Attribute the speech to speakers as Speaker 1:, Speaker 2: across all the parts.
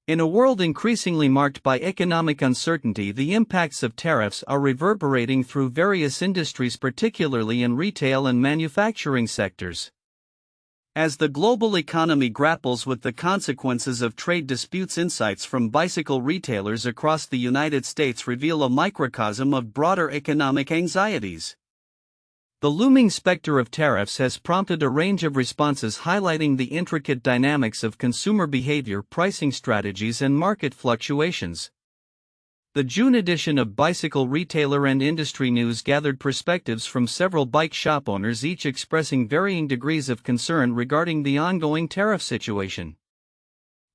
Speaker 1: In a world increasingly marked by economic uncertainty, the impacts of tariffs are reverberating through various industries, particularly in retail and manufacturing sectors. As the global economy grapples with the consequences of trade disputes, insights from bicycle retailers across the United States reveal a microcosm of broader economic anxieties. The looming specter of tariffs has prompted a range of responses highlighting the intricate dynamics of consumer behavior, pricing strategies, and market fluctuations. The June edition of Bicycle Retailer and Industry News gathered perspectives from several bike shop owners, each expressing varying degrees of concern regarding the ongoing tariff situation.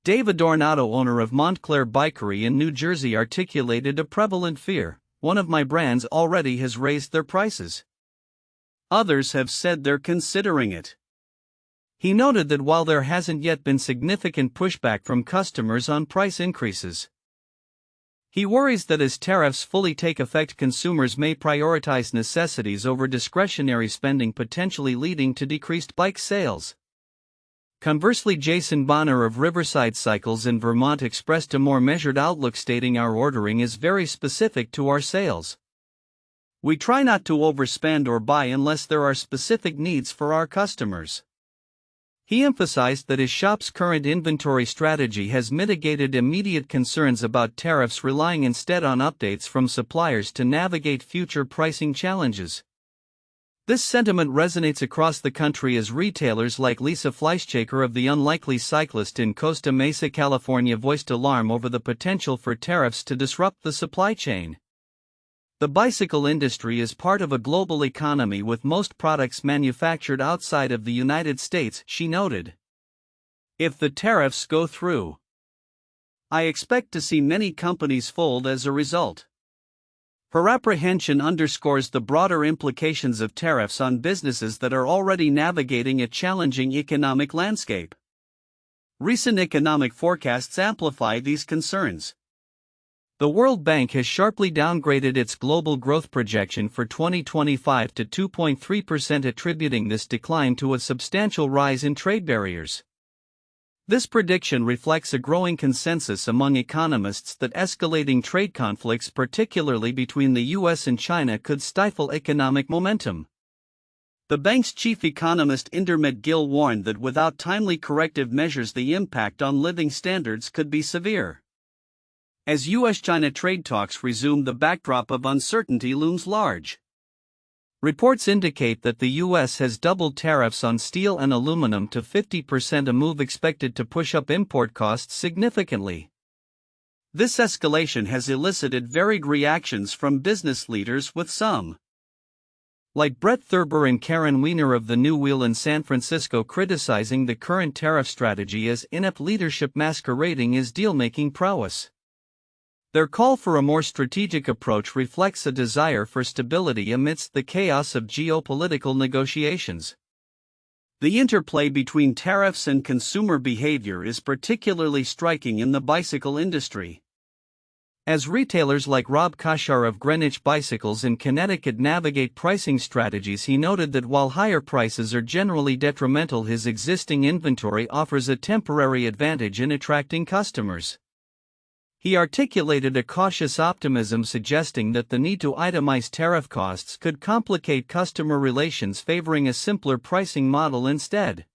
Speaker 1: Dave Adornato, owner of Montclair Bikery in New Jersey, articulated a prevalent fear: "One of my brands already has raised their prices. Others have said they're considering it." He noted that while there hasn't yet been significant pushback from customers on price increases, he worries that as tariffs fully take effect, consumers may prioritize necessities over discretionary spending, potentially leading to decreased bike sales. Conversely, Jason Bonner of Riverside Cycles in Vermont expressed a more measured outlook, stating, "Our ordering is very specific to our sales. We try not to overspend or buy unless there are specific needs for our customers." He emphasized that his shop's current inventory strategy has mitigated immediate concerns about tariffs, relying instead on updates from suppliers to navigate future pricing challenges. This sentiment resonates across the country as retailers like Lisa Fleischchaker of The Unlikely Cyclist in Costa Mesa, California, voiced alarm over the potential for tariffs to disrupt the supply chain. The bicycle industry is part of a global economy, with most products manufactured outside of the United States, she noted. "If the tariffs go through, I expect to see many companies fold as a result." Her apprehension underscores the broader implications of tariffs on businesses that are already navigating a challenging economic landscape. Recent economic forecasts amplify these concerns. The World Bank has sharply downgraded its global growth projection for 2025 to 2.3%, attributing this decline to a substantial rise in trade barriers. This prediction reflects a growing consensus among economists that escalating trade conflicts, particularly between the US and China, could stifle economic momentum. The bank's chief economist Indermit Gill warned that without timely corrective measures, the impact on living standards could be severe. As US-China trade talks resume, the backdrop of uncertainty looms large. Reports indicate that the US has doubled tariffs on steel and aluminum to 50%, a move expected to push up import costs significantly. This escalation has elicited varied reactions from business leaders, with some, like Brett Thurber and Karen Weiner of the New Wheel in San Francisco, criticizing the current tariff strategy as inept leadership masquerading as deal-making prowess. Their call for a more strategic approach reflects a desire for stability amidst the chaos of geopolitical negotiations. The interplay between tariffs and consumer behavior is particularly striking in the bicycle industry. As retailers like Rob Kashar of Greenwich Bicycles in Connecticut navigate pricing strategies, he noted that while higher prices are generally detrimental, his existing inventory offers a temporary advantage in attracting customers. He articulated a cautious optimism, suggesting that the need to itemize tariff costs could complicate customer relations, favoring a simpler pricing model instead.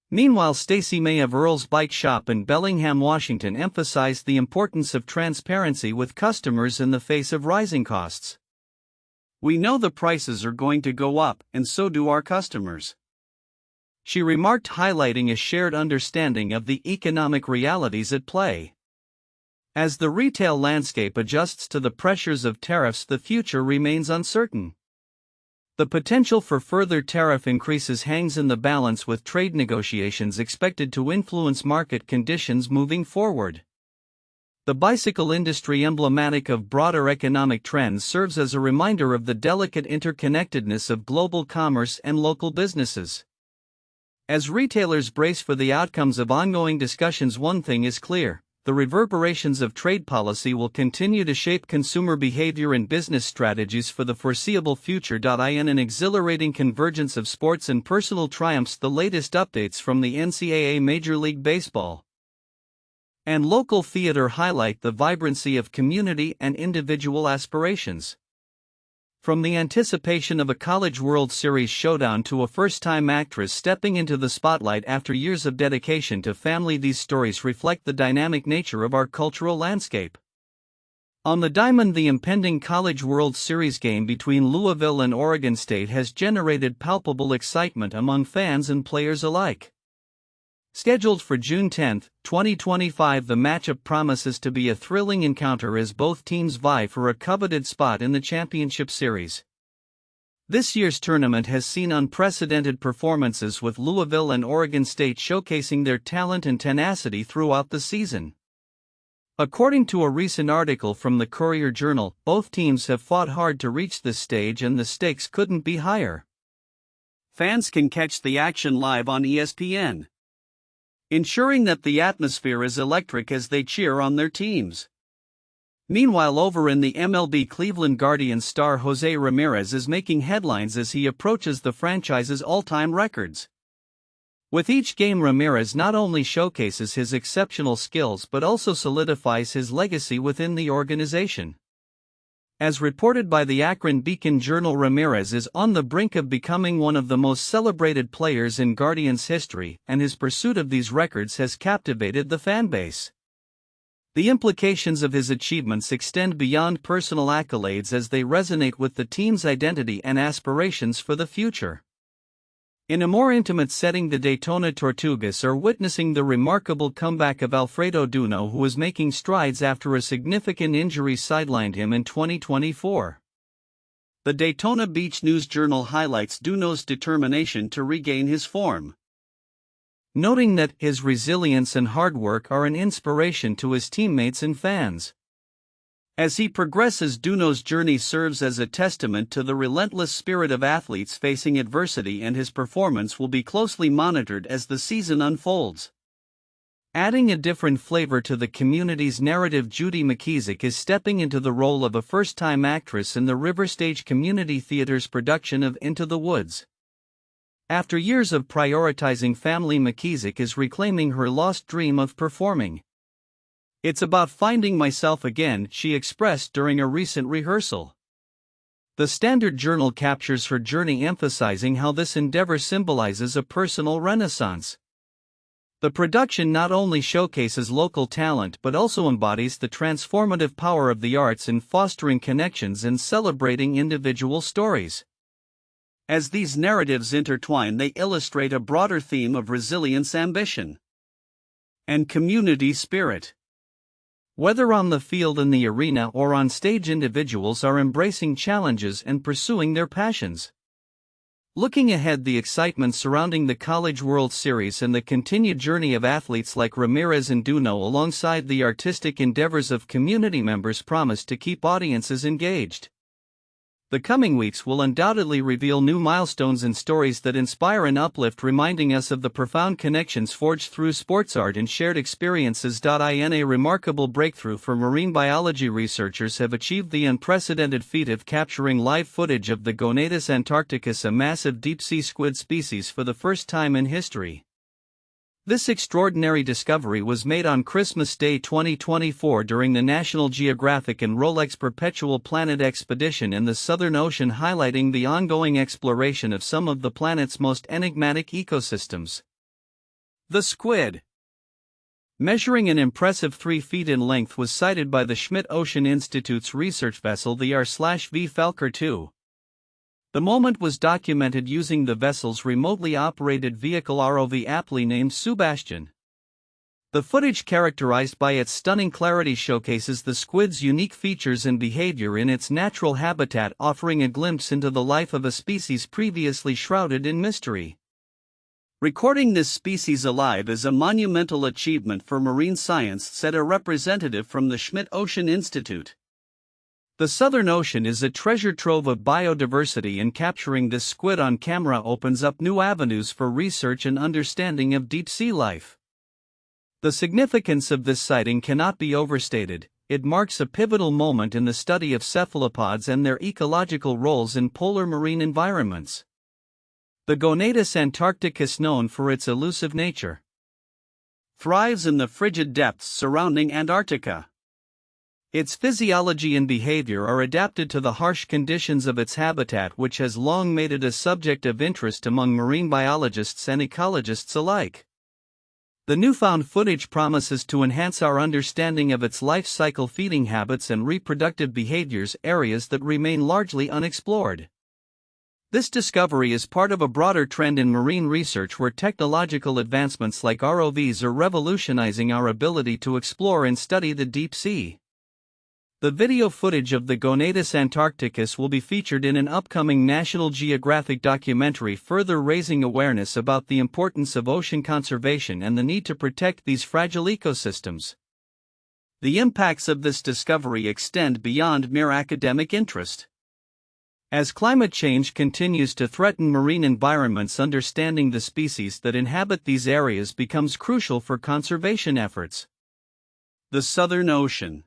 Speaker 1: Meanwhile, Stacy May of Earl's Bike Shop in Bellingham, Washington, emphasized the importance of transparency with customers in the face of rising costs. "We know the prices are going to go up, and so do our customers," she remarked, highlighting a shared understanding of the economic realities at play. As the retail landscape adjusts to the pressures of tariffs, the future remains uncertain. The potential for further tariff increases hangs in the balance, with trade negotiations expected to influence market conditions moving forward. The bicycle industry, emblematic of broader economic trends, serves as a reminder of the delicate interconnectedness of global commerce and local businesses. As retailers brace for the outcomes of ongoing discussions, one thing is clear: the reverberations of trade policy will continue to shape consumer behavior and business strategies for the foreseeable future. In an exhilarating convergence of sports and personal triumphs, the latest updates from the NCAA Major League Baseball. and local theater highlight the vibrancy of community and individual aspirations. From the anticipation of a College World Series showdown to a first-time actress stepping into the spotlight after years of dedication to family, these stories reflect the dynamic nature of our cultural landscape. On the diamond, the impending College World Series game between Louisville and Oregon State has generated palpable excitement among fans and players alike. Scheduled for June 10, 2025, the matchup promises to be a thrilling encounter as both teams vie for a coveted spot in the championship series. This year's tournament has seen unprecedented performances, with Louisville and Oregon State showcasing their talent and tenacity throughout the season. According to a recent article from the Courier-Journal, both teams have fought hard to reach this stage and the stakes couldn't be higher. Fans can catch the action live on ESPN, ensuring that the atmosphere is electric as they cheer on their teams. Meanwhile, over in the MLB, Cleveland Guardians star Jose Ramirez is making headlines as he approaches the franchise's all-time records. With each game, Ramirez not only showcases his exceptional skills but also solidifies his legacy within the organization. As reported by the Akron Beacon-Journal, Ramirez is on the brink of becoming one of the most celebrated players in Guardians history, and his pursuit of these records has captivated the fanbase. The implications of his achievements extend beyond personal accolades as they resonate with the team's identity and aspirations for the future. In a more intimate setting, the Daytona Tortugas are witnessing the remarkable comeback of Alfredo Duno, who is making strides after a significant injury sidelined him in 2024. The Daytona Beach News-Journal highlights Duno's determination to regain his form, noting that his resilience and hard work are an inspiration to his teammates and fans. As he progresses, Duno's journey serves as a testament to the relentless spirit of athletes facing adversity, and his performance will be closely monitored as the season unfolds. Adding a different flavor to the community's narrative, Judy McKissick is stepping into the role of a first-time actress in the River Stage Community Theater's production of Into the Woods. After years of prioritizing family, McKissick is reclaiming her lost dream of performing. "It's about finding myself again," she expressed during a recent rehearsal. The Standard Journal captures her journey, emphasizing how this endeavor symbolizes a personal renaissance. The production not only showcases local talent but also embodies the transformative power of the arts in fostering connections and celebrating individual stories. As these narratives intertwine, they illustrate a broader theme of resilience, ambition, and community spirit. Whether on the field, in the arena, or on stage, individuals are embracing challenges and pursuing their passions. Looking ahead, the excitement surrounding the College World Series and the continued journey of athletes like Ramirez and Duno alongside the artistic endeavors of community members promise to keep audiences engaged. The coming weeks will undoubtedly reveal new milestones and stories that inspire and uplift, reminding us of the profound connections forged through sports art and shared experiences. In a remarkable breakthrough for marine biology, researchers have achieved the unprecedented feat of capturing live footage of the Gonatus antarcticus, a massive deep-sea squid species, for the first time in history. This extraordinary discovery was made on Christmas Day 2024 during the National Geographic and Rolex Perpetual Planet expedition in the Southern Ocean, highlighting the ongoing exploration of some of the planet's most enigmatic ecosystems. The squid, measuring an impressive 3 feet in length, was sighted by the Schmidt Ocean Institute's research vessel, the R/V Falker 2. The moment was documented using the vessel's remotely operated vehicle ROV, aptly named Sebastian. The footage, characterized by its stunning clarity, showcases the squid's unique features and behavior in its natural habitat, offering a glimpse into the life of a species previously shrouded in mystery. Recording this species alive is a monumental achievement for marine science, said a representative from the Schmidt Ocean Institute. The Southern Ocean is a treasure trove of biodiversity, and capturing this squid on camera opens up new avenues for research and understanding of deep-sea life. The significance of this sighting cannot be overstated. It marks a pivotal moment in the study of cephalopods and their ecological roles in polar marine environments. The Gonatus antarcticus, known for its elusive nature,
Speaker 2: thrives in the frigid depths surrounding Antarctica. Its physiology and behavior are adapted to the harsh conditions of its habitat, which has long made it a subject of interest among marine biologists and ecologists alike. The newfound footage promises to enhance our understanding of its life cycle, feeding habits, and reproductive behaviors, areas that remain largely unexplored. This discovery is part of a broader trend in marine research where technological advancements like ROVs are revolutionizing our ability to explore and study the deep sea. The video footage of the Gonadus antarcticus will be featured in an upcoming National Geographic documentary, further raising awareness about the importance of ocean conservation and the need to protect these fragile ecosystems. The impacts of this discovery extend beyond mere academic interest. As climate change continues to threaten marine environments, understanding the species that inhabit these areas becomes crucial for conservation efforts.
Speaker 3: The Southern Ocean,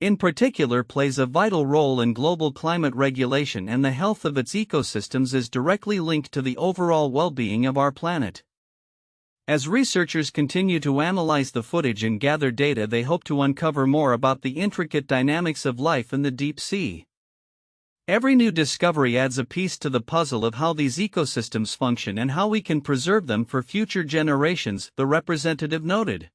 Speaker 1: in particular, plays a vital role in global climate regulation, and the health of its ecosystems is directly linked to the overall well-being of our planet. As researchers continue to analyze the footage and gather data, they hope to uncover more about the intricate dynamics of life in the deep sea. Every new discovery adds a piece to the puzzle of how these ecosystems function and how we can preserve them for future generations, the representative noted.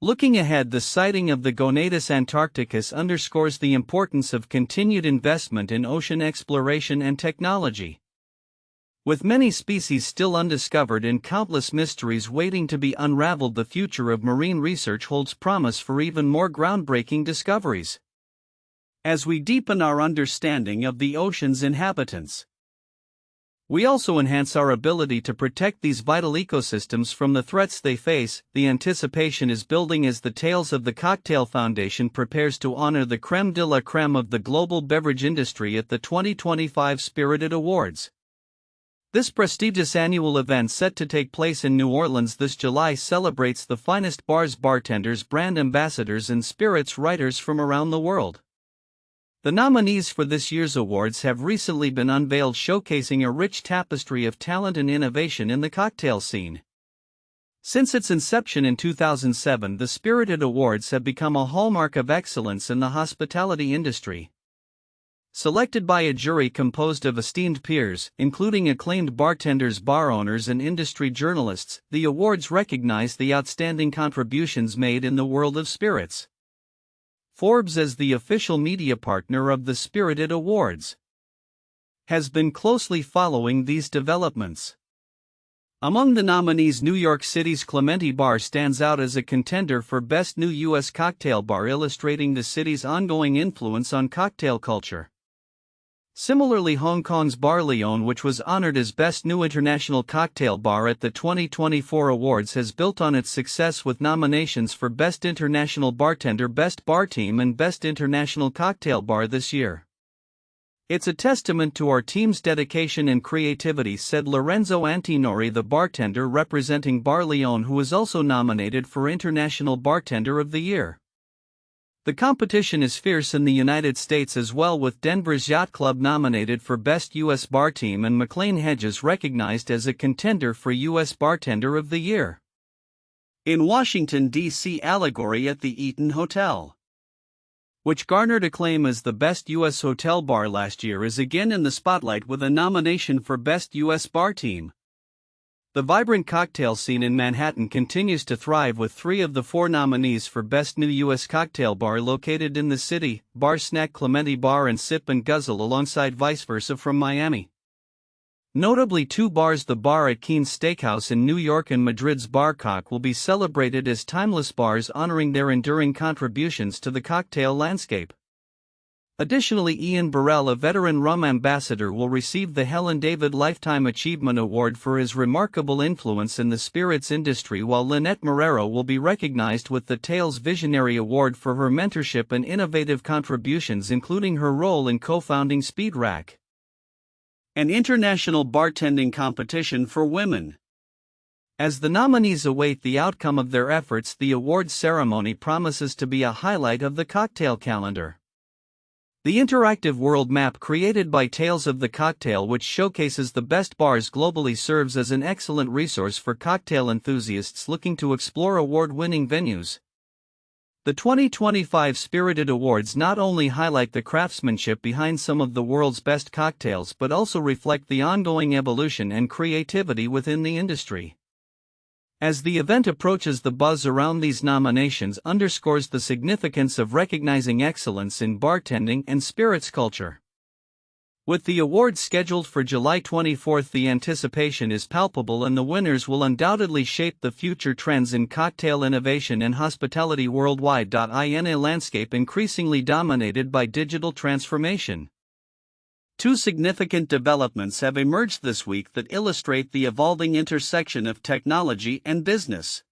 Speaker 1: Looking ahead, the sighting of the Gonadus antarcticus underscores the importance of continued investment in ocean exploration and technology. With many species still undiscovered and countless mysteries waiting to be unraveled, the future of marine research holds promise for even more groundbreaking discoveries.
Speaker 2: As we deepen our understanding of the ocean's inhabitants, we also enhance our ability to protect these vital ecosystems from the threats they face. The anticipation is building as the Tales of the Cocktail Foundation prepares to honor the creme de la creme of the global beverage industry at the 2025 Spirited Awards. This prestigious annual event, set to take place in New Orleans this July, celebrates the finest bars, bartenders, brand ambassadors, and spirits writers from around the world. The nominees for this year's awards have recently been unveiled, showcasing a rich tapestry of talent and innovation in the cocktail scene. Since its inception in 2007, the Spirited Awards have become a hallmark of excellence in the hospitality industry. Selected by a jury composed of esteemed peers, including acclaimed bartenders, bar owners, and industry journalists, the awards recognize the outstanding contributions made in the world of spirits. Forbes, as the official media partner of the Spirited Awards, has been closely following these developments. Among the nominees, New York City's Clementi Bar stands out as a contender for Best New U.S. Cocktail Bar, illustrating the city's ongoing influence on cocktail culture. Similarly, Hong Kong's Bar Leone, which was honored as Best New International Cocktail Bar at the 2024 awards, has built on its success with nominations for Best International Bartender, Best Bar Team, and Best International Cocktail Bar this year. "It's a testament to our team's dedication and creativity," said Lorenzo Antinori, the bartender representing Bar Leone, who was also nominated for International Bartender of the Year. The competition is fierce in the United States as well, with Denver's Yacht Club nominated for Best U.S. Bar Team and McLean Hedges recognized as a contender for U.S. Bartender of the Year.
Speaker 3: In Washington, D.C., Allegory at the Eaton Hotel,
Speaker 2: which garnered acclaim as the best U.S. hotel bar last year, is again in the spotlight with a nomination for Best U.S. Bar Team. The vibrant cocktail scene in Manhattan continues to thrive, with 3 of the 4 nominees for Best New U.S. Cocktail Bar located in the city: Bar Snack, Clementi Bar, and Sip and Guzzle, alongside Vice Versa from Miami. Notably, 2 bars, the bar at Keen's Steakhouse in New York and Madrid's Bar Cock, will be celebrated as timeless bars, honoring their enduring contributions to the cocktail landscape. Additionally, Ian Burrell, a veteran rum ambassador, will receive the Helen David Lifetime Achievement Award for his remarkable influence in the spirits industry, while Lynette Marrero will be recognized with the Tales Visionary Award for her mentorship and innovative contributions, including her role in co-founding Speed Rack,
Speaker 3: an international bartending competition for women.
Speaker 2: As the nominees await the outcome of their efforts, the awards ceremony promises to be a highlight of the cocktail calendar.
Speaker 1: The interactive world map created by Tales of the Cocktail, which showcases the best bars globally, serves as an excellent resource for cocktail enthusiasts looking to explore award-winning venues. The 2025 Spirited Awards not only highlight the craftsmanship behind some of the world's best cocktails but also reflect the ongoing evolution and creativity within the industry. As the event approaches, the buzz around these nominations underscores the significance of recognizing excellence in bartending and spirits culture. With the awards scheduled for July 24, the anticipation is palpable, and the winners will undoubtedly shape the future trends in cocktail innovation and hospitality worldwide. In a landscape increasingly dominated by digital transformation, two significant developments have emerged this week that illustrate the evolving intersection of technology and business.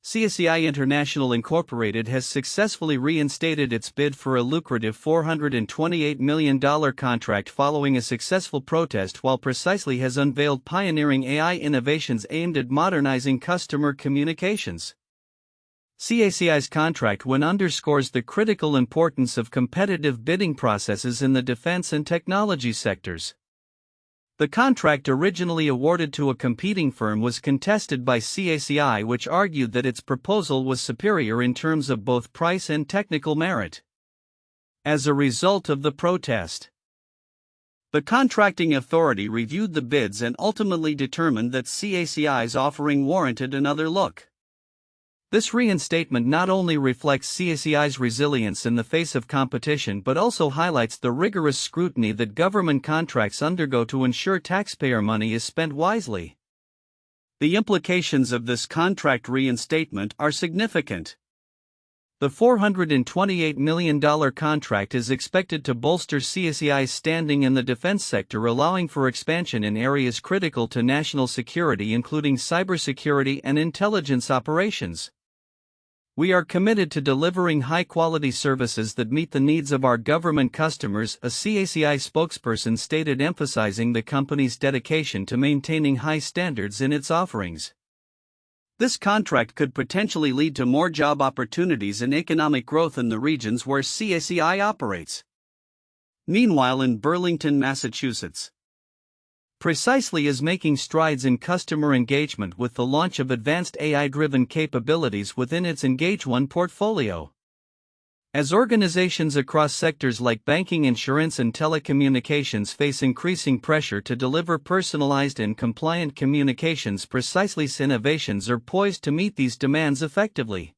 Speaker 1: CACI International Incorporated has successfully reinstated its bid for a lucrative $428 million contract following a successful protest, while Precisely has unveiled pioneering AI innovations aimed at modernizing customer communications. CACI's contract win underscores the critical importance of competitive bidding processes in the defense and technology sectors. The contract, originally awarded to a competing firm, was contested by CACI, which argued that its proposal was superior in terms of both price and technical merit. As a result of the protest, the contracting authority reviewed the bids and ultimately determined that CACI's offering warranted another look. This reinstatement not only reflects CACI's resilience in the face of competition but also highlights the rigorous scrutiny that government contracts undergo to ensure taxpayer money is spent wisely. The implications of this contract reinstatement are significant. The $428 million contract is expected to bolster CACI's standing in the defense sector, allowing for expansion in areas critical to national security, including cybersecurity and intelligence operations. "We are committed to delivering high-quality services that meet the needs of our government customers," a CACI spokesperson stated, emphasizing the company's dedication to maintaining high standards in its offerings. This contract could potentially lead to more job opportunities and economic growth in the regions where CACI operates. Meanwhile, in Burlington, Massachusetts, Precisely is making strides in customer engagement with the launch of advanced AI-driven capabilities within its Engage One portfolio. As organizations across sectors like banking, insurance, and telecommunications face increasing pressure to deliver personalized and compliant communications, Precisely's innovations are poised to meet these demands effectively.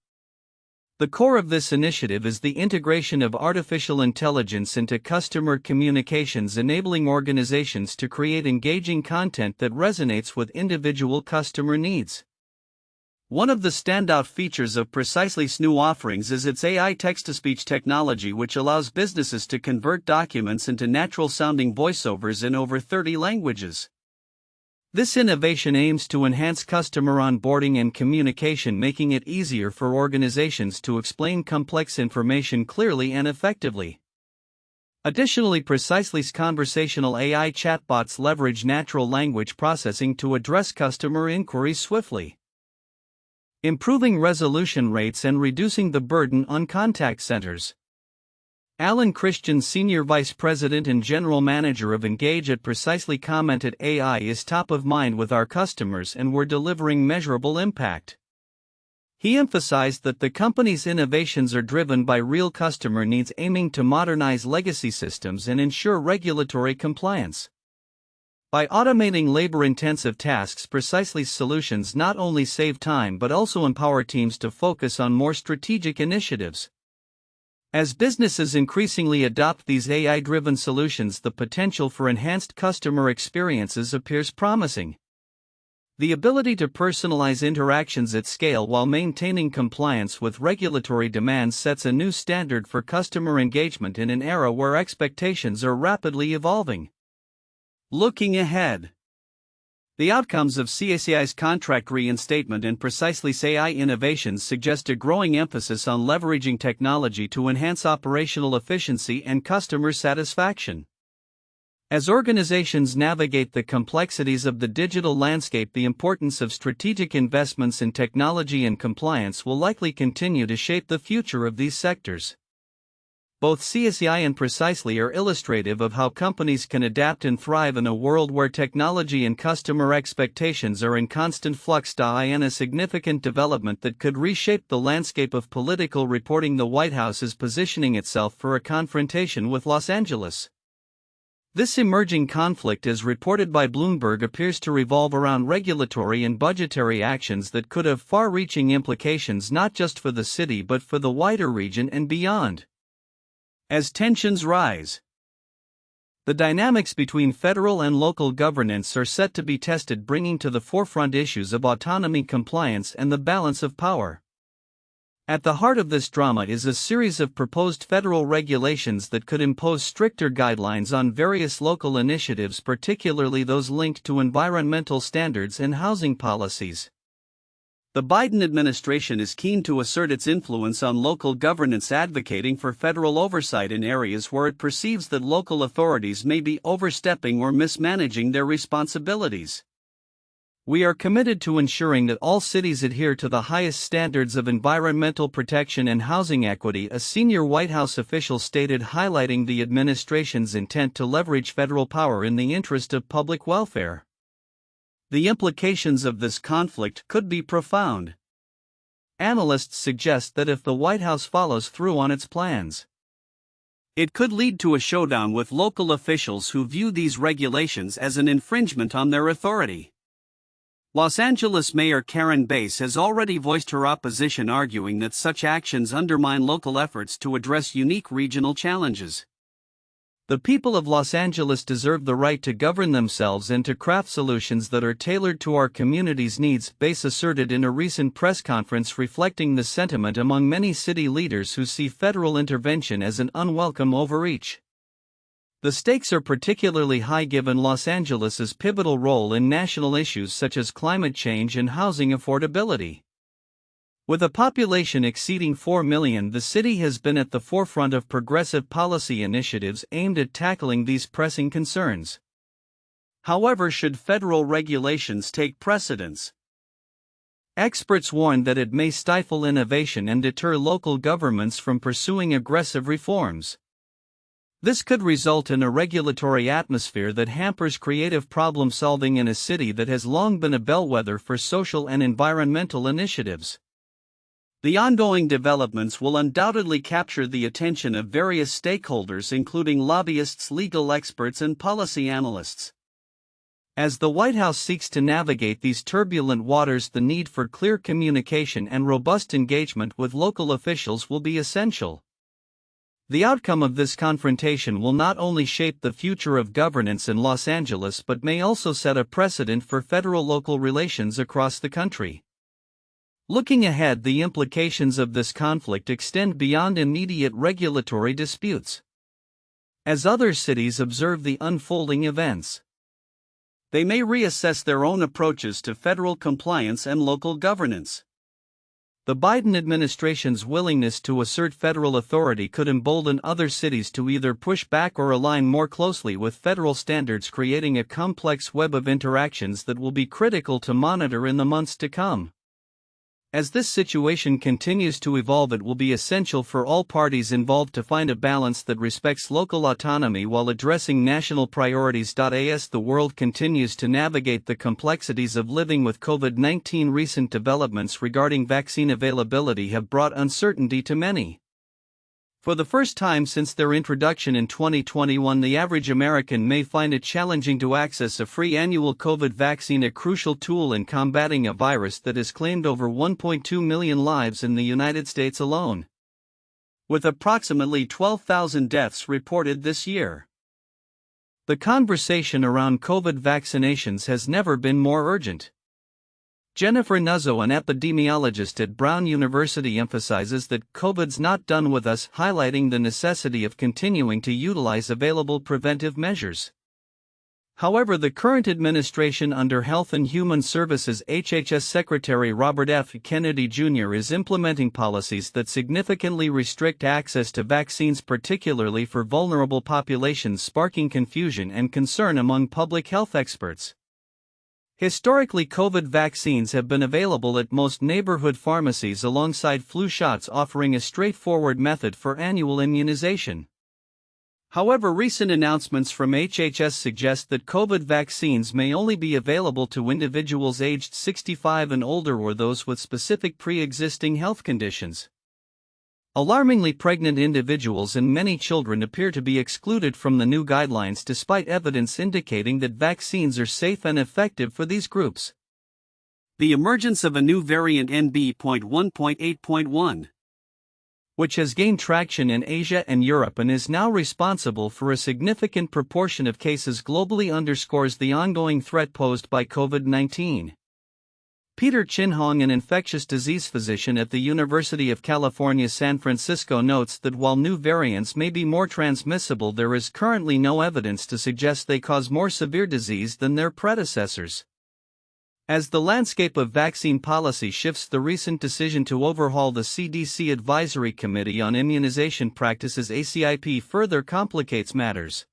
Speaker 1: The core of this initiative is the integration of artificial intelligence into customer communications, enabling organizations to create engaging content that resonates with individual customer needs. One of the standout features of Precisely's new offerings is its AI text-to-speech technology, which allows businesses to convert documents into natural-sounding voiceovers in over 30 languages. This innovation aims to enhance customer onboarding and communication, making it easier for organizations to explain complex information clearly and effectively. Additionally, Precisely's conversational AI chatbots leverage natural language processing to address customer inquiries swiftly, improving resolution rates and reducing the burden on contact centers. Alan Christian, Senior Vice President and General Manager of Engage at Precisely, commented, "AI is top of mind with our customers and we're delivering measurable impact." He emphasized that the company's innovations are driven by real customer needs, aiming to modernize legacy systems and ensure regulatory compliance. By automating labor-intensive tasks, Precisely's solutions not only save time but also empower teams to focus on more strategic initiatives. As businesses increasingly adopt these AI-driven solutions, the potential for enhanced customer experiences appears promising. The ability to personalize interactions at scale while maintaining compliance with regulatory demands sets a new standard for customer engagement in an era where expectations are rapidly evolving. Looking ahead, the outcomes of CACI's contract reinstatement and Precisely's AI innovations suggest a growing emphasis on leveraging technology to enhance operational efficiency and customer satisfaction. As organizations navigate the complexities of the digital landscape, the importance of strategic investments in technology and compliance will likely continue to shape the future of these sectors. Both CSEI and Precisely are illustrative of how companies can adapt and thrive in a world where technology and customer expectations are in constant flux. In a significant development that could reshape the landscape of political reporting, the White House is positioning itself for a confrontation with Los Angeles. This emerging conflict, as reported by Bloomberg, appears to revolve around regulatory and budgetary actions that could have far-reaching implications not just for the city but for the wider region and beyond.
Speaker 2: As tensions rise,
Speaker 1: the dynamics between federal and local governance are set to be tested, bringing to the forefront issues of autonomy, compliance, and the balance of power. At the heart of this drama is a series of proposed federal regulations that could impose stricter guidelines on various local initiatives, particularly those linked to environmental standards and housing policies.
Speaker 2: The Biden administration is keen to assert its influence on local governance, advocating for federal oversight in areas where it perceives that local authorities may be overstepping or mismanaging their responsibilities.
Speaker 1: We are committed to ensuring that all cities adhere to the highest standards of environmental protection and housing equity, a senior White House official stated, highlighting the administration's intent to leverage federal power in the interest of public welfare.
Speaker 2: The implications of this conflict could be profound.
Speaker 1: Analysts suggest that if the White House follows through on its plans,
Speaker 2: it could lead to a showdown with local officials who view these regulations as an infringement on their authority. Los Angeles Mayor Karen Bass has already voiced her opposition, arguing that such actions undermine local efforts to address unique regional challenges.
Speaker 1: The people of Los Angeles deserve the right to govern themselves and to craft solutions that are tailored to our community's needs, Bass asserted in a recent press conference, reflecting the sentiment among many city leaders who see federal intervention as an unwelcome overreach. The stakes are particularly high given Los Angeles's pivotal role in national issues such as climate change and housing affordability. With a population exceeding 4 million, the city has been at the forefront of progressive policy initiatives aimed at tackling these pressing concerns.
Speaker 2: However, should federal regulations take precedence?
Speaker 1: Experts warn that it may stifle innovation and deter local governments from pursuing aggressive reforms. This could result in a regulatory atmosphere that hampers creative problem-solving in a city that has long been a bellwether for social and environmental initiatives.
Speaker 2: The ongoing developments will undoubtedly capture the attention of various stakeholders, including lobbyists, legal experts, and policy analysts.
Speaker 1: As the White House seeks to navigate these turbulent waters, the need for clear communication and robust engagement with local officials will be essential. The outcome of this confrontation will not only shape the future of governance in Los Angeles but may also set a precedent for federal-local relations across the country. Looking ahead, the implications of this conflict extend beyond immediate regulatory disputes. As other cities observe the unfolding events,
Speaker 2: they may reassess their own approaches to federal compliance and local governance.
Speaker 1: The Biden administration's willingness to assert federal authority could embolden other cities to either push back or align more closely with federal standards, creating a complex web of interactions that will be critical to monitor in the months to come. As this situation continues to evolve, it will be essential for all parties involved to find a balance that respects local autonomy while addressing national priorities. As the world continues to navigate the complexities of living with COVID-19, recent developments regarding vaccine availability have brought uncertainty to many. For the first time since their introduction in 2021, the average American may find it challenging to access a free annual COVID vaccine, a crucial tool in combating a virus that has claimed over 1.2 million lives in the United States alone,
Speaker 2: with approximately 12,000 deaths reported this year.
Speaker 1: The conversation around COVID vaccinations has never been more urgent. Jennifer Nuzzo, an epidemiologist at Brown University, emphasizes that COVID's not done with us, highlighting the necessity of continuing to utilize available preventive measures. However, the current administration under Health and Human Services HHS Secretary Robert F. Kennedy Jr. is implementing policies that significantly restrict access to vaccines, particularly for vulnerable populations, sparking confusion and concern among public health experts. Historically, COVID vaccines have been available at most neighborhood pharmacies alongside flu shots, offering a straightforward method for annual immunization. However, recent announcements from HHS suggest that COVID vaccines may only be available to individuals aged 65 and older or those with specific pre-existing health conditions. Alarmingly, pregnant individuals and many children appear to be excluded from the new guidelines despite evidence indicating that vaccines are safe and effective for these groups.
Speaker 3: The emergence of a new variant NB.1.8.1,
Speaker 1: which has gained traction in Asia and Europe and is now responsible for a significant proportion of cases globally, underscores the ongoing threat posed by COVID-19. Peter Chin-Hong, an infectious disease physician at the University of California, San Francisco, notes that while new variants may be more transmissible, there is currently no evidence to suggest they cause more severe disease than their predecessors. As the landscape of vaccine policy shifts, the recent decision to overhaul the CDC Advisory Committee on Immunization Practices (ACIP) further complicates matters.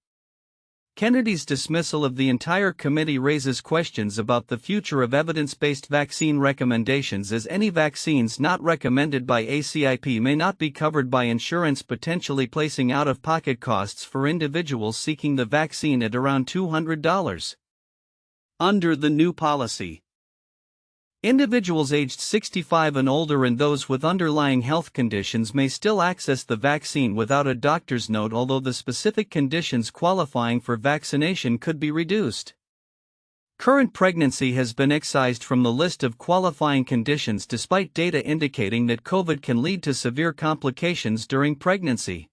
Speaker 1: Kennedy's dismissal of the entire committee raises questions about the future of evidence-based vaccine recommendations, as any vaccines not recommended by ACIP may not be covered by insurance, potentially placing out-of-pocket costs for individuals seeking the vaccine at around $200.
Speaker 3: Under the new policy,
Speaker 1: individuals aged 65 and older and those with underlying health conditions may still access the vaccine without a doctor's note, although the specific conditions qualifying for vaccination could be reduced. Current pregnancy has been excised from the list of qualifying conditions despite data indicating that COVID can lead to severe complications during pregnancy.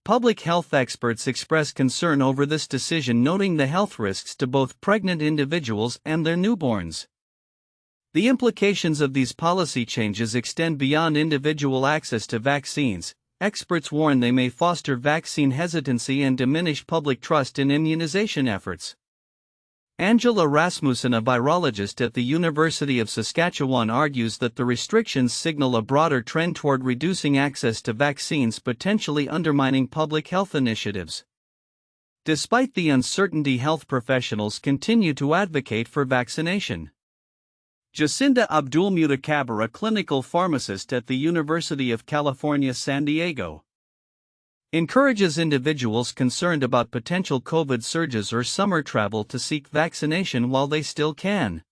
Speaker 1: Public health experts express concern over this decision, noting the health risks to both pregnant individuals and their newborns. The implications of these policy changes extend beyond individual access to vaccines. Experts warn they may foster vaccine hesitancy and diminish public trust in immunization efforts. Angela Rasmussen, a virologist at the University of Saskatchewan, argues that the restrictions signal a broader trend toward reducing access to vaccines, potentially undermining public health initiatives. Despite the uncertainty, health professionals continue to advocate for vaccination.
Speaker 3: Jacinda Abdul-Mutakabbir, a clinical pharmacist at the University of California, San Diego,
Speaker 1: encourages individuals concerned about potential COVID surges or summer travel to seek vaccination while they still can.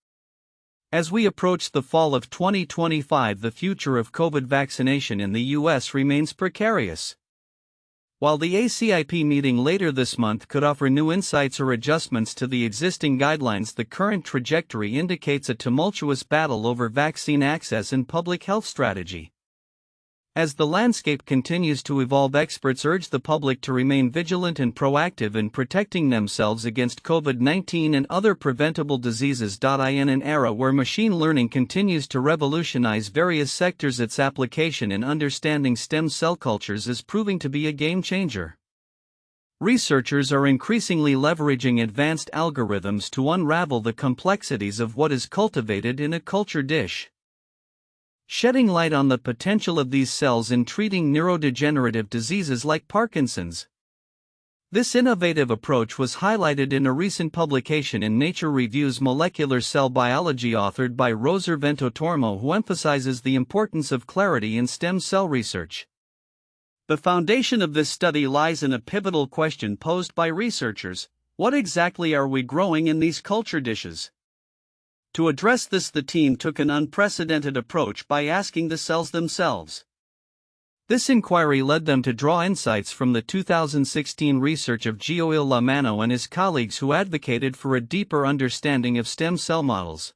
Speaker 1: As we approach the fall of 2025, the future of COVID vaccination in the U.S. remains precarious. While the ACIP meeting later this month could offer new insights or adjustments to the existing guidelines, the current trajectory indicates a tumultuous battle over vaccine access and public health strategy. As the landscape continues to evolve, experts urge the public to remain vigilant and proactive in protecting themselves against COVID-19 and other preventable diseases. In an era where machine learning continues to revolutionize various sectors, its application in understanding stem cell cultures is proving to be a game changer. Researchers are increasingly leveraging advanced algorithms to unravel the complexities of what is cultivated in a culture dish, shedding light on the potential of these cells in treating neurodegenerative diseases like Parkinson's. This innovative approach was highlighted in a recent publication in Nature Reviews Molecular Cell Biology, authored by Roser Ventotormo, who emphasizes the importance of clarity in stem cell research.
Speaker 3: The foundation of this study lies in a pivotal question posed by researchers: what exactly are we growing in these culture dishes? To address this, the team took an unprecedented approach by asking the cells themselves.
Speaker 1: This inquiry led them to draw insights from the 2016 research of Gioil Lamano and his colleagues, who advocated for a deeper understanding of stem cell models.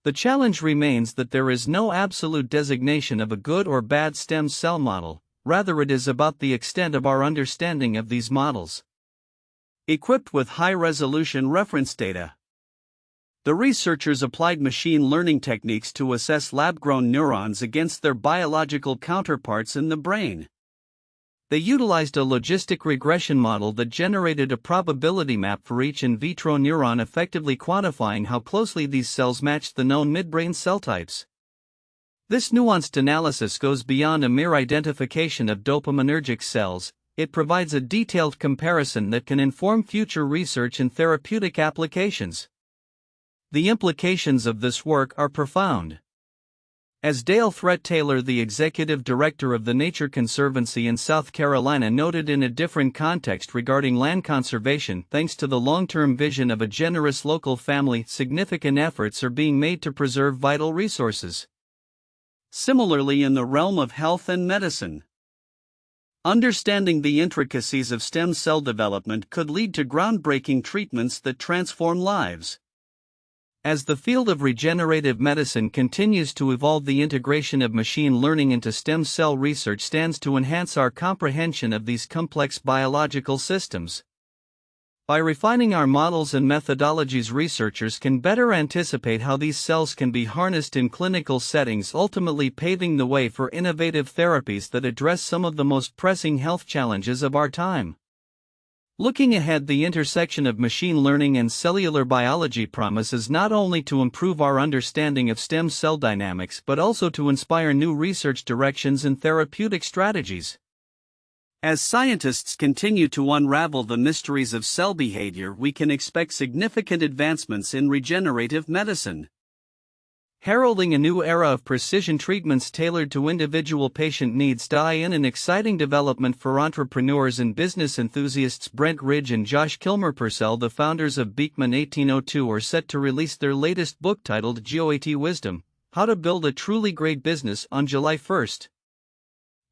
Speaker 1: The challenge remains that there is no absolute designation of a good or bad stem cell model, rather it is about the extent of our understanding of these models.
Speaker 3: Equipped with high-resolution reference data, the researchers applied machine learning techniques to assess lab-grown neurons against their biological counterparts in the brain.
Speaker 1: They utilized a logistic regression model that generated a probability map for each in vitro neuron, effectively quantifying how closely these cells matched the known midbrain cell types. This nuanced analysis goes beyond a mere identification of dopaminergic cells. It provides a detailed comparison that can inform future research and therapeutic applications. The implications of this work are profound. As Dale Threat Taylor, the executive director of the Nature Conservancy in South Carolina, noted in a different context regarding land conservation, thanks to the long-term vision of a generous local family, significant efforts are being made to preserve vital resources.
Speaker 3: Similarly, in the realm of health and medicine, understanding the intricacies of stem cell development could lead to groundbreaking treatments that transform lives.
Speaker 1: As the field of regenerative medicine continues to evolve, the integration of machine learning into stem cell research stands to enhance our comprehension of these complex biological systems. By refining our models and methodologies, researchers can better anticipate how these cells can be harnessed in clinical settings, ultimately paving the way for innovative therapies that address some of the most pressing health challenges of our time. Looking ahead, the intersection of machine learning and cellular biology promises not only to improve our understanding of stem cell dynamics but also to inspire new research directions and therapeutic strategies.
Speaker 3: As scientists continue to unravel the mysteries of cell behavior, we can expect significant advancements in regenerative medicine,
Speaker 1: heralding a new era of precision treatments tailored to individual patient needs. In an exciting development for entrepreneurs and business enthusiasts, Brent Ridge and Josh Kilmer-Purcell, the founders of Beekman 1802, are set to release their latest book titled GOAT Wisdom: How to Build a Truly Great Business on July 1st.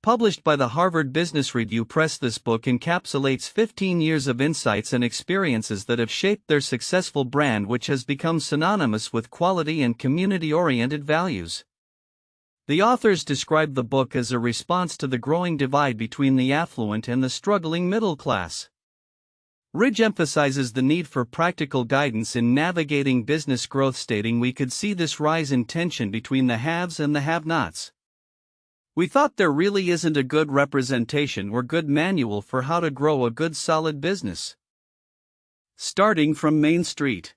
Speaker 1: Published by the Harvard Business Review Press, this book encapsulates 15 years of insights and experiences that have shaped their successful brand, which has become synonymous with quality and community-oriented values. The authors describe the book as a response to the growing divide between the affluent and the struggling middle class. Ridge emphasizes the need for practical guidance in navigating business growth, stating, "We could see this rise in tension between the haves and the have-nots. We thought there really isn't a good representation or good manual for how to grow a good solid business, starting from Main Street."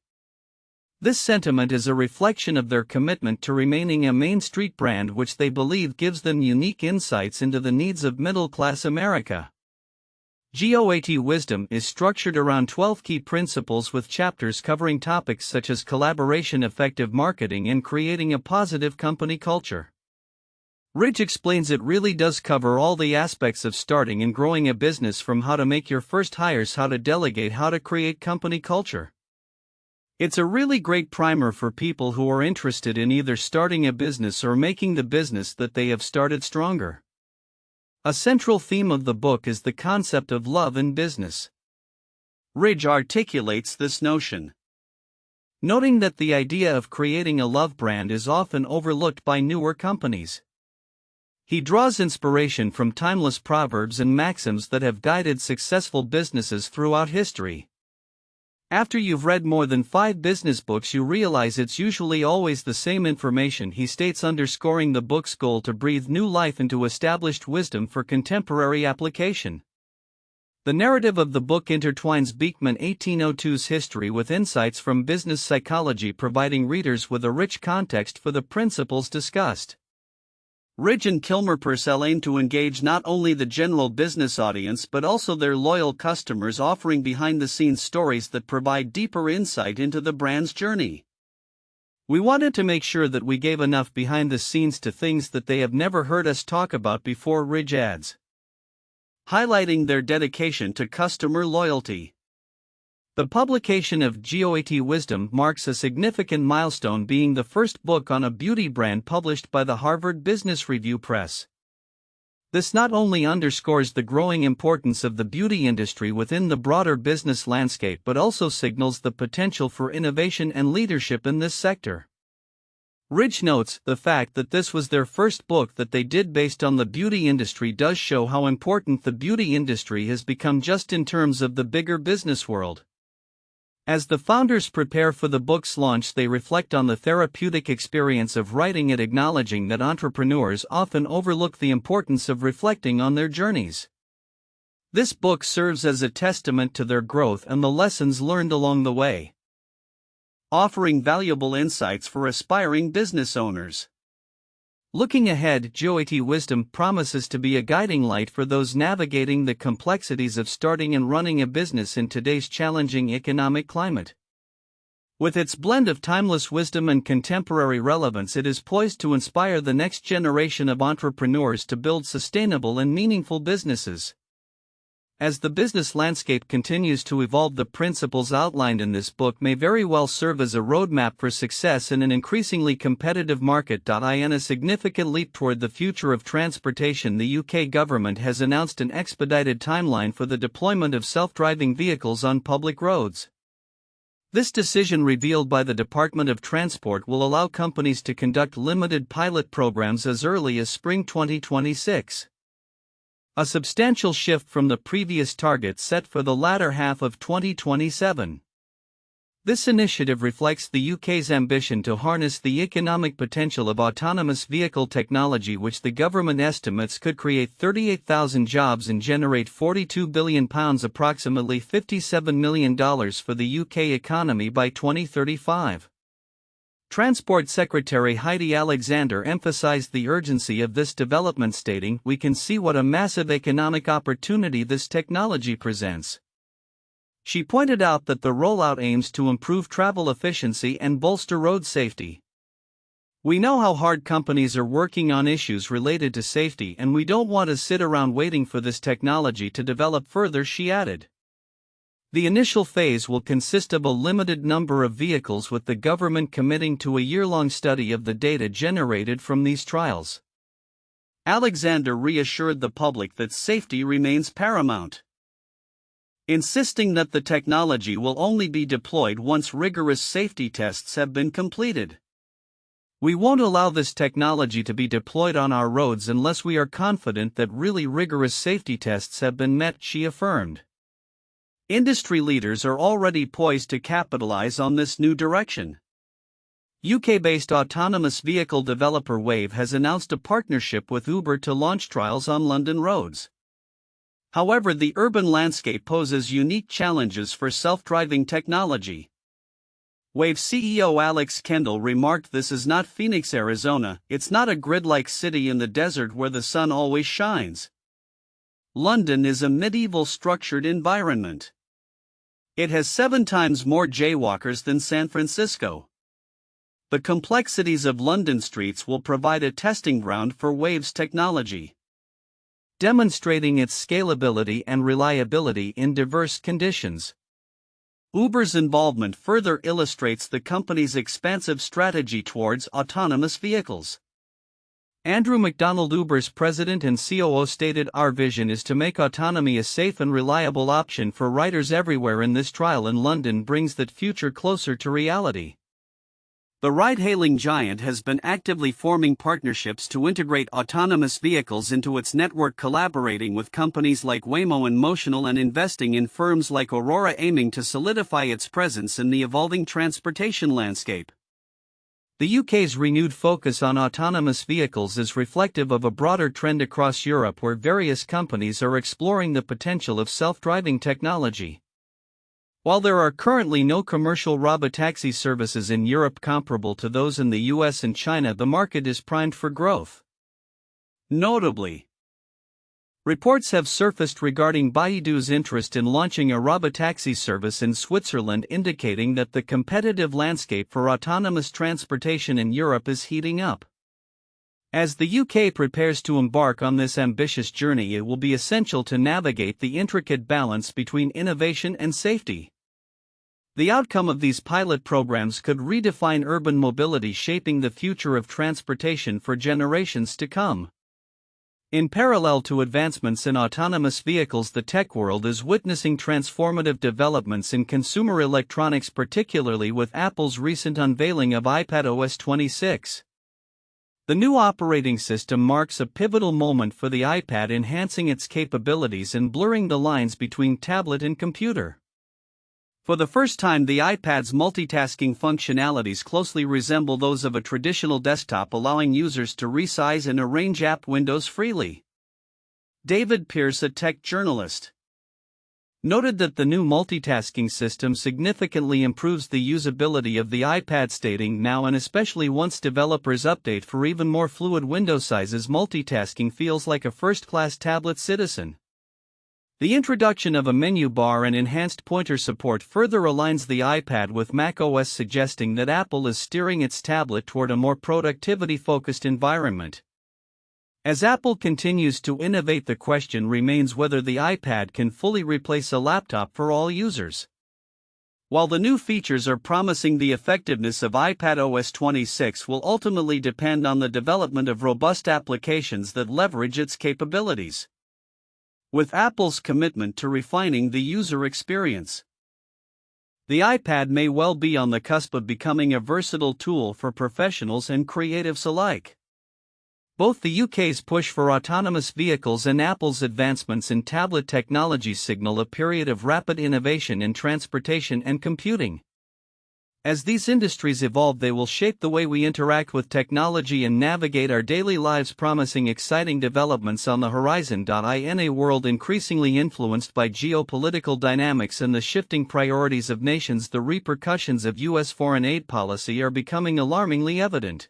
Speaker 1: This sentiment is a reflection of their commitment to remaining a Main Street brand, which they believe gives them unique insights into the needs of middle-class America. GOAT Wisdom is structured around 12 key principles, with chapters covering topics such as collaboration, effective marketing, and creating a positive company culture. Ridge explains it really does cover all the aspects of starting and growing a business, from how to make your first hires, how to delegate, how to create company culture. It's a really great primer for people who are interested in either starting a business or making the business that they have started stronger. A central theme of the book is the concept of love in business. Ridge articulates this notion, noting that the idea of creating a love brand is often overlooked by newer companies. He draws inspiration from timeless proverbs and maxims that have guided successful businesses throughout history. After you've read more than 5 business books, you realize it's usually always the same information, he states, underscoring the book's goal to breathe new life into established wisdom for contemporary application. The narrative of the book intertwines Beekman 1802's history with insights from business psychology, providing readers with a rich context for the principles discussed. Ridge and Kilmer-Purcell aim to engage not only the general business audience but also their loyal customers, offering behind-the-scenes stories that provide deeper insight into the brand's journey. We wanted to make sure that we gave enough behind the scenes to things that they have never heard us talk about before, Ridge adds, highlighting their dedication to customer loyalty. The publication of GOAT Wisdom marks a significant milestone, being the first book on a beauty brand published by the Harvard Business Review Press. This not only underscores the growing importance of the beauty industry within the broader business landscape but also signals the potential for innovation and leadership in this sector. Ridge notes, the fact that this was their first book that they did based on the beauty industry does show how important the beauty industry has become just in terms of the bigger business world. As the founders prepare for the book's launch, they reflect on the therapeutic experience of writing it, acknowledging that entrepreneurs often overlook the importance of reflecting on their journeys. This book serves as a testament to their growth and the lessons learned along the way, offering valuable insights for aspiring business owners. Looking ahead, GOAT Wisdom promises to be a guiding light for those navigating the complexities of starting and running a business in today's challenging economic climate.
Speaker 2: With its blend of timeless wisdom and contemporary relevance, it is poised to inspire the next generation of entrepreneurs to build sustainable and meaningful businesses. As the business landscape continues to evolve, the principles outlined in this book may very well serve as a roadmap for success in an increasingly competitive market. In a significant leap toward the future of transportation, the UK government has announced an expedited timeline for the deployment of self-driving vehicles on public roads. This decision, revealed by the Department of Transport, will allow companies to conduct limited pilot programs as early as spring 2026. A substantial shift from the previous target set for the latter half of 2027. This initiative reflects the UK's ambition to harness the economic potential of autonomous vehicle technology, which the government estimates could create 38,000 jobs and generate £42 billion, approximately $57 million, for the UK economy by 2035. Transport Secretary Heidi Alexander emphasized the urgency of this development, stating, "We can see what a massive economic opportunity this technology presents." She pointed out that the rollout aims to improve travel efficiency and bolster road safety. "We know how hard companies are working on issues related to safety, and we don't want to sit around waiting for this technology to develop further," she added. The initial phase will consist of a limited number of vehicles, with the government committing to a year-long study of the data generated from these trials. Alexander reassured the public that safety remains paramount, insisting that the technology will only be deployed once rigorous safety tests have been completed. "We won't allow this technology to be deployed on our roads unless we are confident that really rigorous safety tests have been met," she affirmed. Industry leaders are already poised to capitalize on this new direction. UK-based autonomous vehicle developer Wave has announced a partnership with Uber to launch trials on London roads. However, the urban landscape poses unique challenges for self-driving technology. Wave CEO Alex Kendall remarked, "This is not Phoenix, Arizona. It's not a grid-like city in the desert where the sun always shines. London is a medieval structured environment. It has 7 times more jaywalkers than San Francisco." The complexities of London streets will provide a testing ground for Wave's technology, demonstrating its scalability and reliability in diverse conditions. Uber's involvement further illustrates the company's expansive strategy towards autonomous vehicles. Andrew McDonald, Uber's president and COO, stated, "Our vision is to make autonomy a safe and reliable option for riders everywhere, and this trial in London brings that future closer to reality." The ride-hailing giant has been actively forming partnerships to integrate autonomous vehicles into its network, collaborating with companies like Waymo and Motional, and investing in firms like Aurora, aiming to solidify its presence in the evolving transportation landscape. The UK's renewed focus on autonomous vehicles is reflective of a broader trend across Europe, where various companies are exploring the potential of self-driving technology. While there are currently no commercial robotaxi services in Europe comparable to those in the US and China, the market is primed for growth. Notably, reports have surfaced regarding Baidu's interest in launching a robotaxi service in Switzerland, indicating that the competitive landscape for autonomous transportation in Europe is heating up. As the UK prepares to embark on this ambitious journey, it will be essential to navigate the intricate balance between innovation and safety. The outcome of these pilot programs could redefine urban mobility, shaping the future of transportation for generations to come. In parallel to advancements in autonomous vehicles, the tech world is witnessing transformative developments in consumer electronics, particularly with Apple's recent unveiling of iPadOS 26. The new operating system marks a pivotal moment for the iPad, enhancing its capabilities and blurring the lines between tablet and computer. For the first time, the iPad's multitasking functionalities closely resemble those of a traditional desktop, allowing users to resize and arrange app windows freely. David Pierce, a tech journalist, noted that the new multitasking system significantly improves the usability of the iPad, stating, "Now and especially once developers update for even more fluid window sizes, multitasking feels like a first-class tablet citizen." The introduction of a menu bar and enhanced pointer support further aligns the iPad with macOS, suggesting that Apple is steering its tablet toward a more productivity-focused environment. As Apple continues to innovate, the question remains whether the iPad can fully replace a laptop for all users. While the new features are promising, the effectiveness of iPadOS 26 will ultimately depend on the development of robust applications that leverage its capabilities. With Apple's commitment to refining the user experience, the iPad may well be on the cusp of becoming a versatile tool for professionals and creatives alike. Both the UK's push for autonomous vehicles and Apple's advancements in tablet technology signal a period of rapid innovation in transportation and computing. As these industries evolve, they will shape the way we interact with technology and navigate our daily lives, promising exciting developments on the horizon. In a world increasingly influenced by geopolitical dynamics and the shifting priorities of nations, the repercussions of U.S. foreign aid policy are becoming alarmingly evident.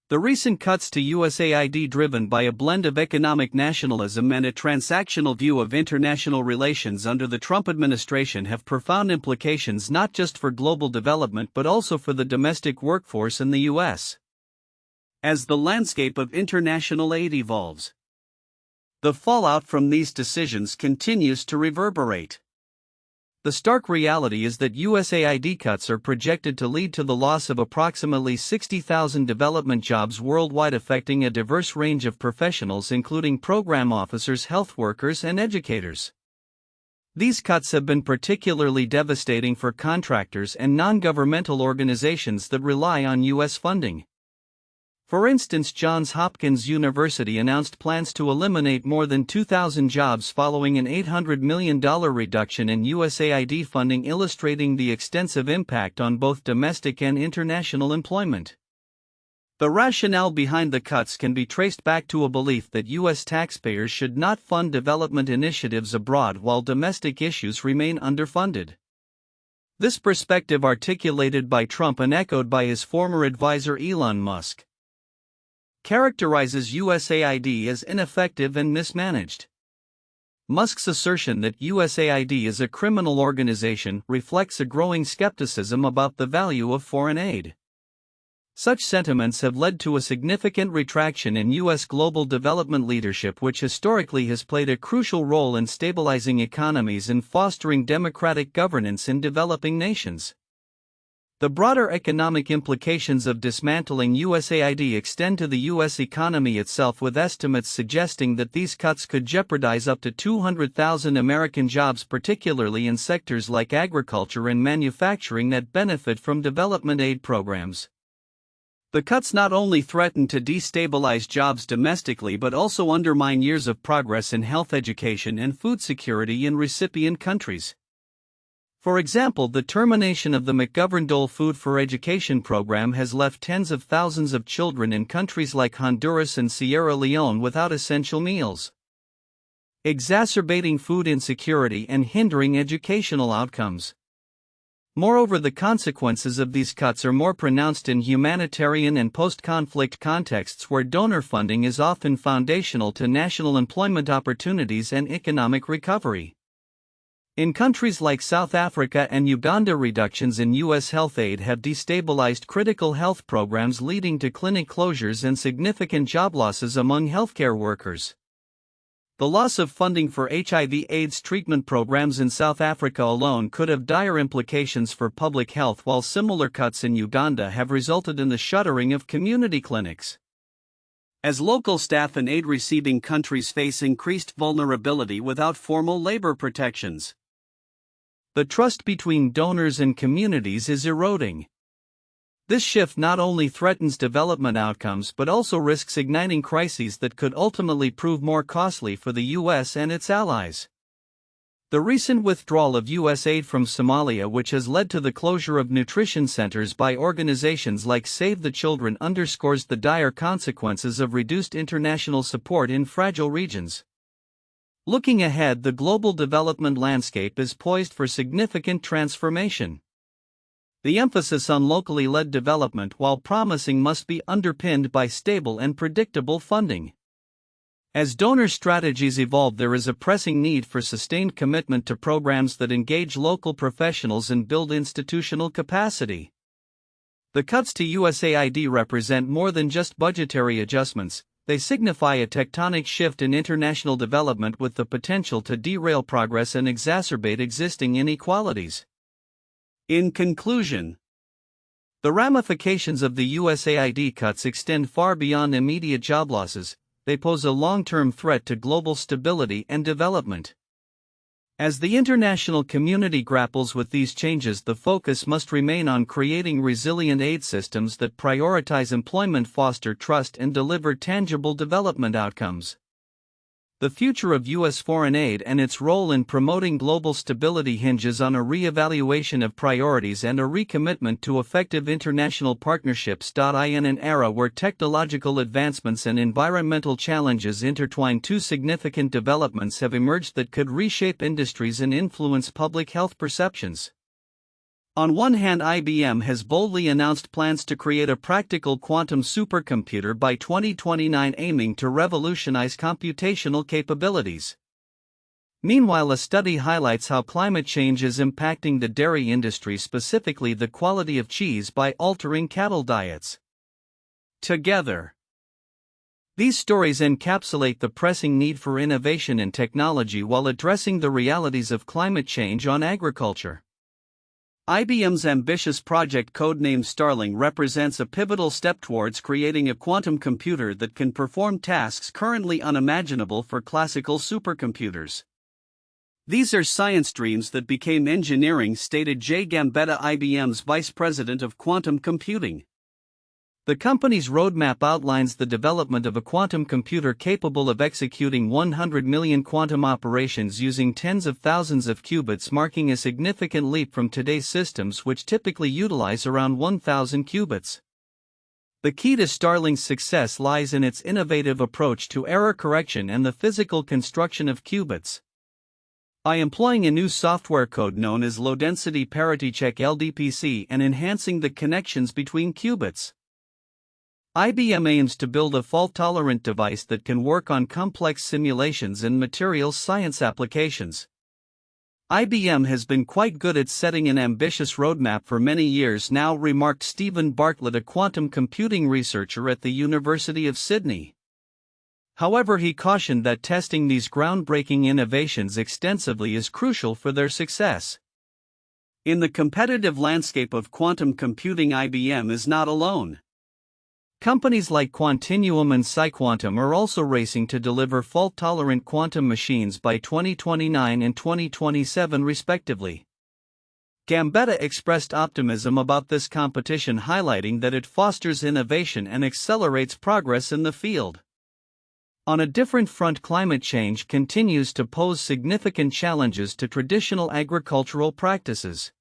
Speaker 2: The recent cuts to USAID, driven by a blend of economic nationalism and a transactional view of international relations under the Trump administration, have profound implications not just for global development but also for the domestic workforce in the U.S. As the landscape of international aid evolves, the fallout from these decisions continues to reverberate. The stark reality is that USAID cuts are projected to lead to the loss of approximately 60,000 development jobs worldwide, affecting a diverse range of professionals including program officers, health workers, and educators. These cuts have been particularly devastating for contractors and non-governmental organizations that rely on U.S. funding. For instance, Johns Hopkins University announced plans to eliminate more than 2,000 jobs following an $800 million reduction in USAID funding, illustrating the extensive impact on both domestic and international employment. The rationale behind the cuts can be traced back to a belief that U.S. taxpayers should not fund development initiatives abroad while domestic issues remain underfunded. This perspective, articulated by Trump and echoed by his former advisor Elon Musk, characterizes USAID as ineffective and mismanaged. Musk's assertion that USAID is a criminal organization reflects a growing skepticism about the value of foreign aid. Such sentiments have led to a significant retraction in U.S. global development leadership, which historically has played a crucial role in stabilizing economies and fostering democratic governance in developing nations. The broader economic implications of dismantling USAID extend to the U.S. economy itself, with estimates suggesting that these cuts could jeopardize up to 200,000 American jobs, particularly in sectors like agriculture and manufacturing that benefit from development aid programs. The cuts not only threaten to destabilize jobs domestically but also undermine years of progress in health, education, and food security in recipient countries. For example, the termination of the McGovern-Dole Food for Education program has left tens of thousands of children in countries like Honduras and Sierra Leone without essential meals, exacerbating food insecurity and hindering educational outcomes. Moreover, the consequences of these cuts are more pronounced in humanitarian and post-conflict contexts where donor funding is often foundational to national employment opportunities and economic recovery. In countries like South Africa and Uganda, reductions in U.S. health aid have destabilized critical health programs, leading to clinic closures and significant job losses among healthcare workers. The loss of funding for HIV/AIDS treatment programs in South Africa alone could have dire implications for public health, while similar cuts in Uganda have resulted in the shuttering of community clinics. As local staff in aid-receiving countries face increased vulnerability without formal labor protections, the trust between donors and communities is eroding. This shift not only threatens development outcomes but also risks igniting crises that could ultimately prove more costly for the U.S. and its allies. The recent withdrawal of U.S. aid from Somalia, which has led to the closure of nutrition centers by organizations like Save the Children, underscores the dire consequences of reduced international support in fragile regions. Looking ahead, the global development landscape is poised for significant transformation. The emphasis on locally led development, while promising, must be underpinned by stable and predictable funding. As donor strategies evolve, there is a pressing need for sustained commitment to programs that engage local professionals and build institutional capacity. The cuts to USAID represent more than just budgetary adjustments, they signify a tectonic shift in international development with the potential to derail progress and exacerbate existing inequalities. In conclusion, the ramifications of the USAID cuts extend far beyond immediate job losses. They pose a long-term threat to global stability and development. As the international community grapples with these changes, the focus must remain on creating resilient aid systems that prioritize employment, foster trust, and deliver tangible development outcomes. The future of U.S. foreign aid and its role in promoting global stability hinges on a re-evaluation of priorities and a recommitment to effective international partnerships. In an era where technological advancements and environmental challenges intertwine, two significant developments have emerged that could reshape industries and influence public health perceptions. On one hand, IBM has boldly announced plans to create a practical quantum supercomputer by 2029, aiming to revolutionize computational capabilities. Meanwhile, a study highlights how climate change is impacting the dairy industry, specifically the quality of cheese, by altering cattle diets. Together, these stories encapsulate the pressing need for innovation and technology while addressing the realities of climate change on agriculture. IBM's ambitious project, codenamed Starling, represents a pivotal step towards creating a quantum computer that can perform tasks currently unimaginable for classical supercomputers. "These are science dreams that became engineering," stated Jay Gambetta, IBM's vice president of quantum computing. The company's roadmap outlines the development of a quantum computer capable of executing 100 million quantum operations using tens of thousands of qubits, marking a significant leap from today's systems, which typically utilize around 1,000 qubits. The key to Starling's success lies in its innovative approach to error correction and the physical construction of qubits. By employing a new software code known as low-density parity check (LDPC) and enhancing the connections between qubits, IBM aims to build a fault-tolerant device that can work on complex simulations and materials science applications. IBM has been quite good at setting an ambitious roadmap for many years now, remarked Stephen Bartlett, a quantum computing researcher at the University of Sydney. However, he cautioned that testing these groundbreaking innovations extensively is crucial for their success. In the competitive landscape of quantum computing, IBM is not alone. Companies like Quantinuum and PsiQuantum are also racing to deliver fault-tolerant quantum machines by 2029 and 2027 respectively. Gambetta expressed optimism about this competition, highlighting that it fosters innovation and accelerates progress in the field. On a different front, climate change continues to pose significant challenges to traditional agricultural practices.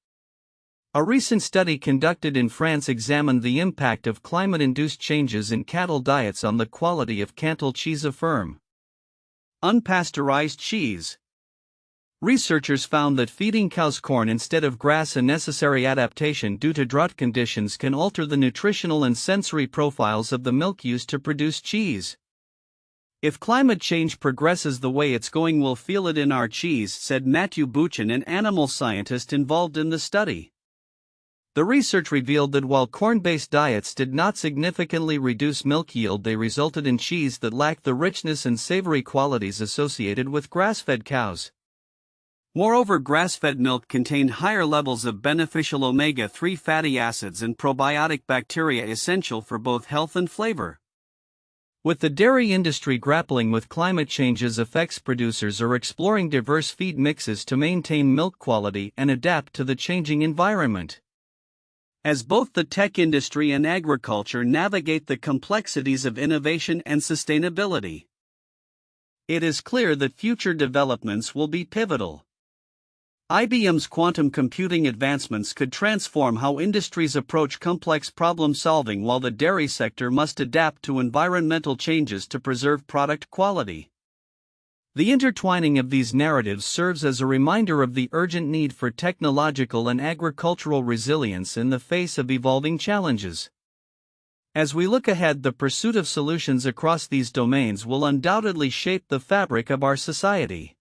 Speaker 2: A recent study conducted in France examined the impact of climate-induced changes in cattle diets on the quality of Cantal cheese, a firm unpasteurized cheese. Researchers found that feeding cows corn instead of grass, a necessary adaptation due to drought conditions, can alter the nutritional and sensory profiles of the milk used to produce cheese. "If climate change progresses the way it's going, we'll feel it in our cheese," said Matthew Buchan, an animal scientist involved in the study. The research revealed that while corn-based diets did not significantly reduce milk yield, they resulted in cheese that lacked the richness and savory qualities associated with grass-fed cows. Moreover, grass-fed milk contained higher levels of beneficial omega-3 fatty acids and probiotic bacteria essential for both health and flavor. With the dairy industry grappling with climate change's effects, producers are exploring diverse feed mixes to maintain milk quality and adapt to the changing environment. As both the tech industry and agriculture navigate the complexities of innovation and sustainability, it is clear that future developments will be pivotal. IBM's quantum computing advancements could transform how industries approach complex problem solving, while the dairy sector must adapt to environmental changes to preserve product quality. The intertwining of these narratives serves as a reminder of the urgent need for technological and agricultural resilience in the face of evolving challenges. As we look ahead, the pursuit of solutions across these domains will undoubtedly shape the fabric of our society.